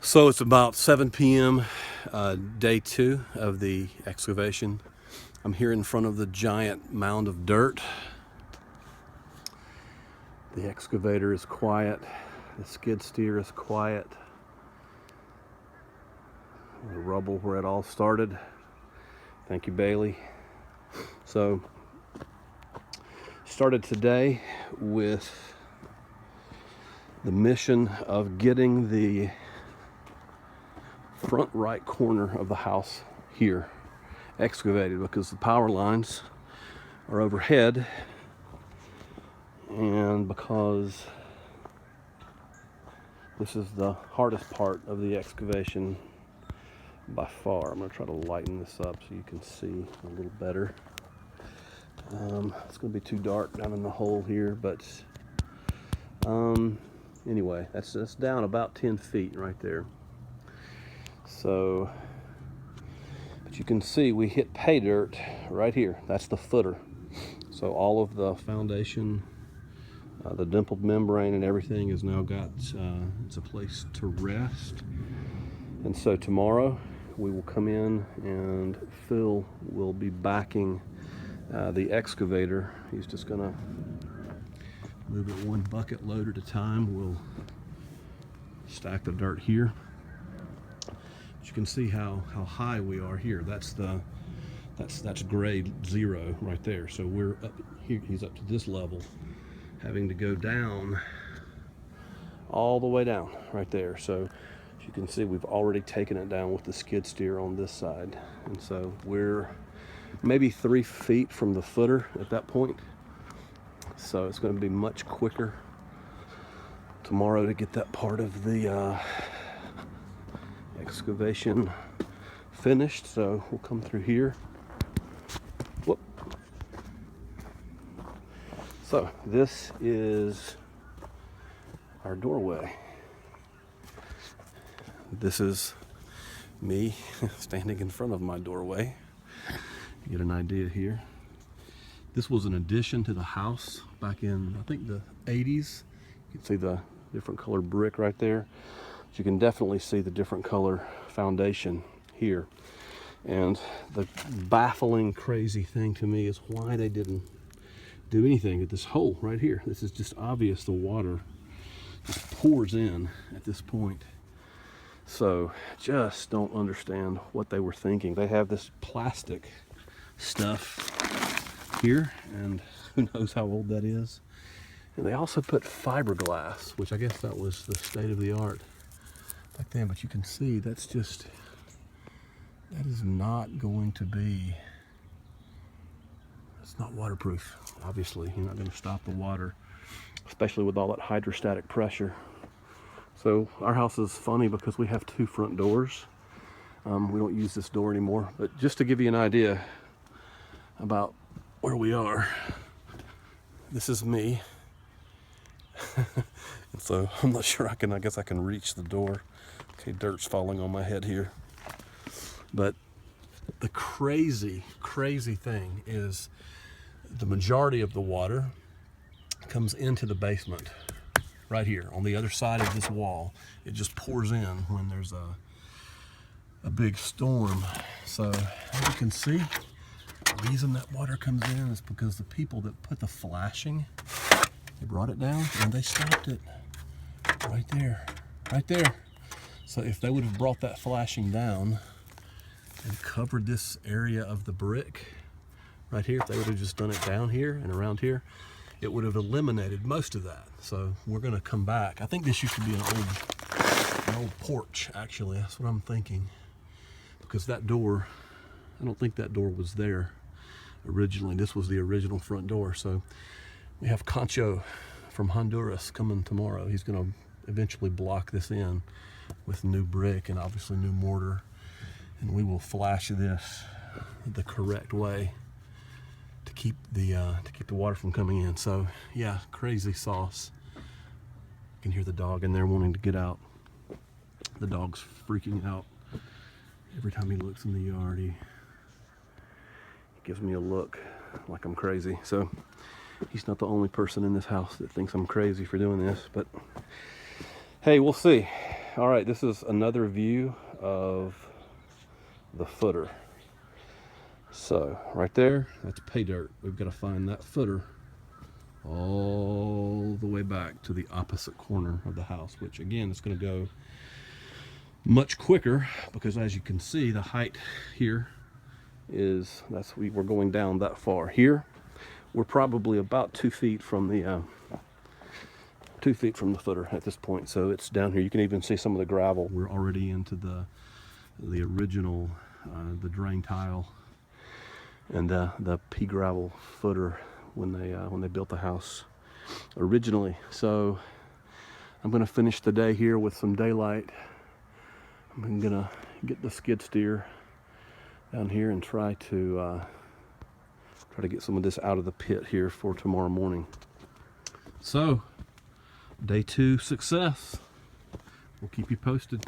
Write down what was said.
So it's about 7 p.m. Day 2 of the excavation. I'm here in front of the giant mound of dirt. The excavator is quiet. The skid steer is quiet. The rubble where it all started. Thank you, Bailey. So, started today with the mission of getting the front right corner of the house here excavated, because the power lines are overhead and because this is the hardest part of the excavation by far. I'm going to try to lighten this up so you can see a little better. It's going to be too dark down in the hole here, but anyway, that's down about 10 feet right there. So, but you can see we hit pay dirt right here. That's the footer. So all of the foundation, the dimpled membrane and everything has now got it's a place to rest. And so tomorrow we will come in and Phil will be backing the excavator. He's just gonna move it one bucket load at a time. We'll stack the dirt here. But you can see how high we are here. That's grade 0 right there. So we're up here. He's up to this level, having to go down all the way down right there. So as you can see, we've already taken it down with the skid steer on this side, and so we're maybe 3 feet from the footer at that point. So it's going to be much quicker tomorrow to get that part of the excavation finished. So we'll come through here. Whoop. So this is our doorway. This is me standing in front of my doorway. Get an idea here. This was an addition to the house back in, I think, the 80s. You can see the different color brick right there. But you can definitely see the different color foundation here. And the baffling, crazy thing to me is why they didn't do anything at this hole right here. This is just obvious. The water just pours in at this point. So just don't understand what they were thinking. They have this plastic stuff here, and who knows how old that is. And they also put fiberglass, which I guess that was the state of the art back then. But you can see that is not going to be, it's not waterproof. Obviously, you're not going to stop the water, especially with all that hydrostatic pressure. So our house is funny because we have 2 front doors. We don't use this door anymore, but just to give you an idea about where we are, this is me. And so I'm not sure I guess I can reach the door. Okay, dirt's falling on my head here. But the crazy, crazy thing is the majority of the water comes into the basement right here on the other side of this wall. It just pours in when there's a big storm. So as you can see, the reason that water comes in is because the people that put the flashing, they brought it down and they stopped it right there, right there. So if they would have brought that flashing down and covered this area of the brick right here, if they would have just done it down here and around here, it would have eliminated most of that. So we're going to come back. I think this used to be an old porch, actually. That's what I'm thinking, because that door, I don't think that door was there originally. This was the original front door. So we have Concho from Honduras coming tomorrow. He's going to eventually block this in with new brick and obviously new mortar, and we will flash this the correct way to keep the water from coming in. So yeah, crazy sauce. You can hear the dog in there wanting to get out. The dog's freaking out every time he looks in the yard. He gives me a look like I'm crazy. So he's not the only person in this house that thinks I'm crazy for doing this, but hey, we'll see. all right, this is another view of the footer. So right there, that's pay dirt. We've got to find that footer all the way back to the opposite corner of the house, which again is going to go much quicker because, as you can see, the height here is, we're going down that far. Here we're probably about 2 feet from the 2 feet from the footer at this point, so it's down here. You can even see some of the gravel. We're already into the original the drain tile and the pea gravel footer when they built the house originally. So I'm going to finish the day here with some daylight. I'm going to get the skid steer down here and try to get some of this out of the pit here for tomorrow morning. So day 2 success. We'll keep you posted.